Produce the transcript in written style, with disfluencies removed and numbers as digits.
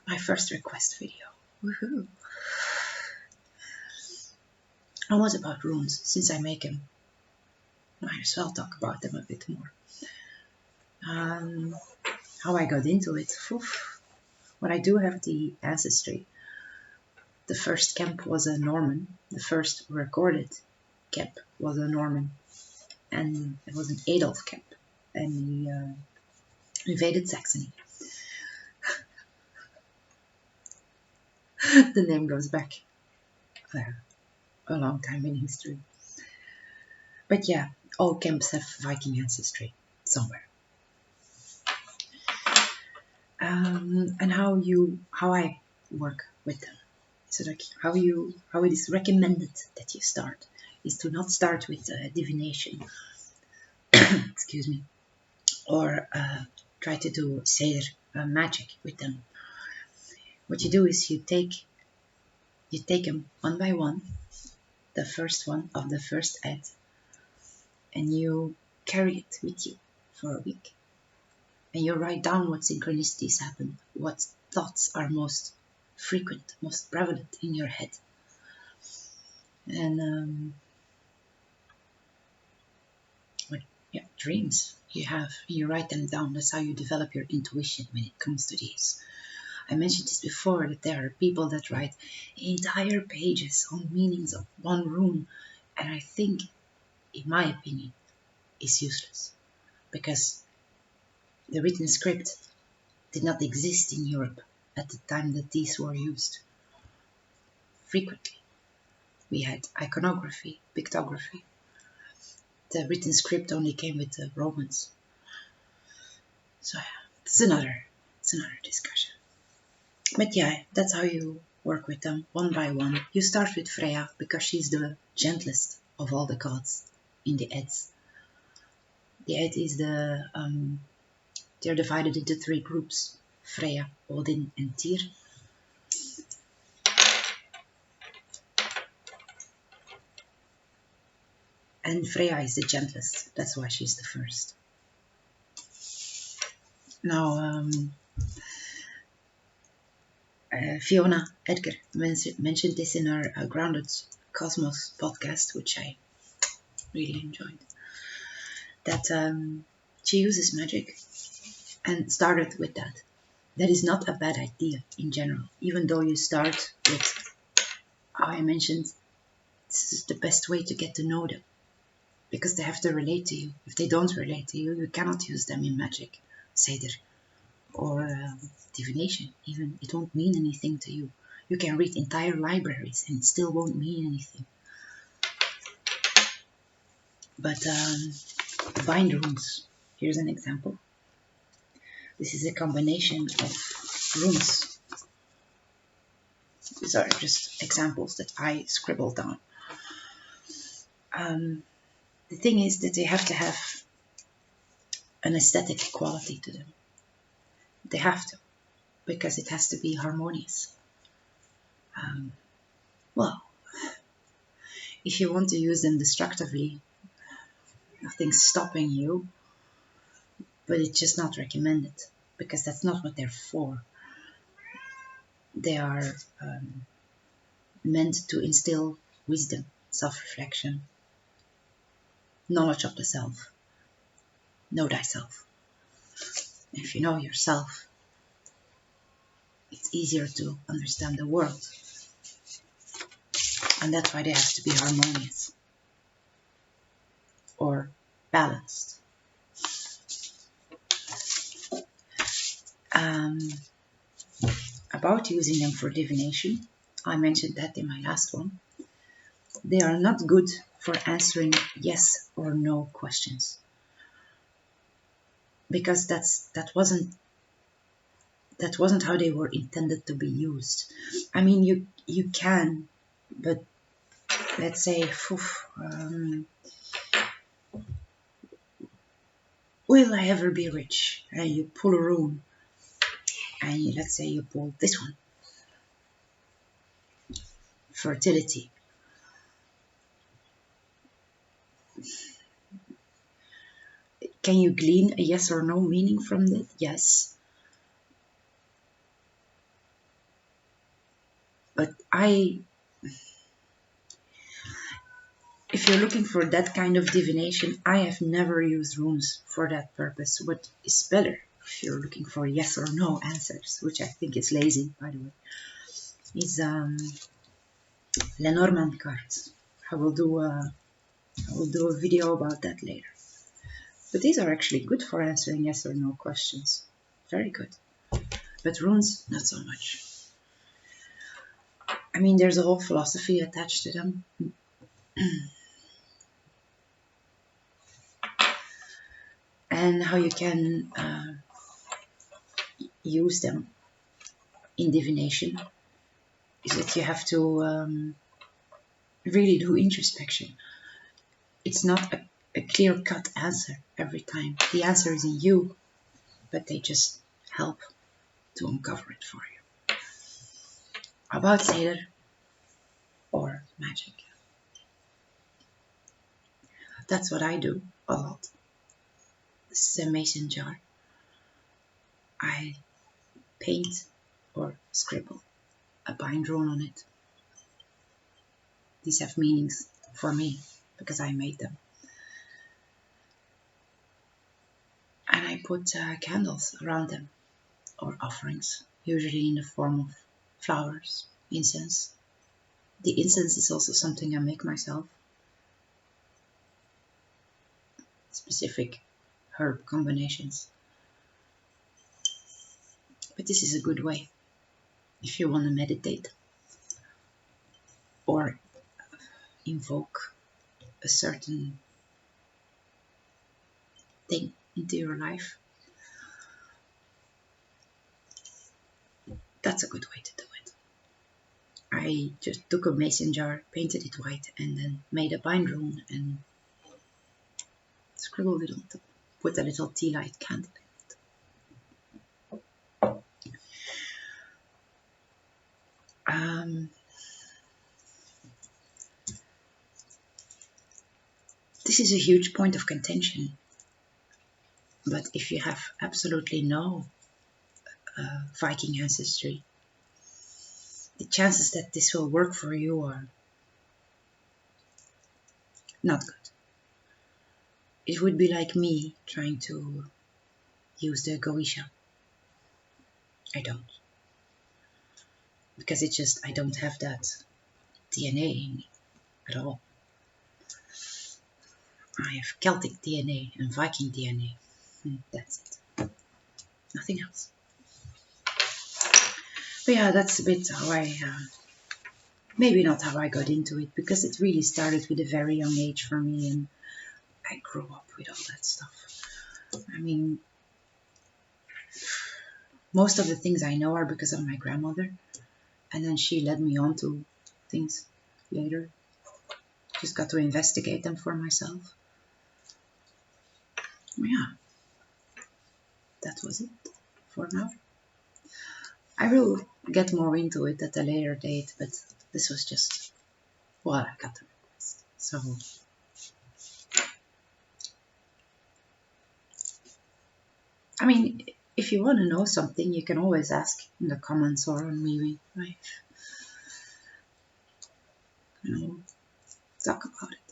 my first request video. Woohoo! And what about runes? Since I make them, might as well talk about them a bit more. How I got into it. Oof. When I do have the Ancestry, the first camp was a Norman. The first recorded camp was a Norman. And it was an Adolf camp. And he invaded Saxony. The name goes back a long time in history. But yeah, all camps have Viking ancestry somewhere. And how I work with them. So like how it is recommended that you start is to not start with divination, excuse me, or try to do seidr magic with them. What you do is you take them one by one, the first one of the first ed, and you carry it with you for a week. And you write down what synchronicities happen, what thoughts are most frequent, most prevalent in your head. And dreams you write them down. That's how you develop your intuition when it comes to these. I mentioned this before, that there are people that write entire pages on meanings of one rune, and I think, in my opinion, is useless, because the written script did not exist in Europe at the time that these were used. Frequently, we had iconography, pictography. The written script only came with the Romans. So it's another discussion. But yeah, that's how you work with them, one by one. You start with Freya, because she's the gentlest of all the gods in the Eds. The Ed is they're divided into 3 groups: Freya, Odin, and Tyr. And Freya is the gentlest. That's why she's the first. Now, Fiona Edgar mentioned this in her Grounded Cosmos podcast, which I really enjoyed. That she uses magic and started with that. That is not a bad idea in general, even though you start with, how I mentioned, this is the best way to get to know them, because they have to relate to you. If they don't relate to you, you cannot use them in magic, seidr, or divination. Even it won't mean anything to you. You can read entire libraries and it still won't mean anything. But bindrunes, here's an example. This is a combination of runes. These are just examples that I scribbled down. The thing is that they have to have an aesthetic quality to them. They have to, because it has to be harmonious. Well, if you want to use them destructively, nothing's stopping you, but it's just not recommended, because that's not what they're for. They are meant to instill wisdom, self-reflection, knowledge of the self. Know thyself. If you know yourself, it's easier to understand the world. And that's why they have to be harmonious or balanced. About using them for divination, I mentioned that in my last one. They are not good for answering yes or no questions, because that wasn't how they were intended to be used. I mean, you can, but let's say, will I ever be rich? And you pull a rune, and let's say you pull this one, fertility. Can you glean a yes or no meaning from that? Yes. But if you're looking for that kind of divination, I have never used runes for that purpose. What is better, if you're looking for yes or no answers, which I think is lazy, by the way, is Lenormand cards. I will do a video about that later. But these are actually good for answering yes or no questions. Very good. But runes, not so much. I mean, there's a whole philosophy attached to them. And how you can use them in divination is that you have to really do introspection. It's not a clear-cut answer every time. The answer is in you, but they just help to uncover it for you. About seidr or magic. That's what I do a lot. This is a mason jar. I paint or scribble a bindrune on it. These have meanings for me because I made them. And I put candles around them, or offerings, usually in the form of flowers, incense. The incense is also something I make myself. Specific herb combinations. But this is a good way if you want to meditate or invoke a certain thing into your life. That's a good way to do it. I just took a mason jar, painted it white, and then made a bindrune and scribbled it on top. Put a little tea light candle in it. This is a huge point of contention. But if you have absolutely no Viking ancestry, the chances that this will work for you are not good. It would be like me trying to use the Goetia. I don't. Because it's just, I don't have that DNA in me at all. I have Celtic DNA and Viking DNA. That's it. Nothing else. But yeah, that's a bit how I, maybe not how I got into it, because it really started with a very young age for me, and I grew up with all that stuff. I mean, most of the things I know are because of my grandmother, and then she led me on to things later. Just got to investigate them for myself. Yeah, that was it for now. I will get more into it at a later date, but this was just what I got to request. So, I mean, if you want to know something, you can always ask in the comments or on MeWe, right? You know, talk about it.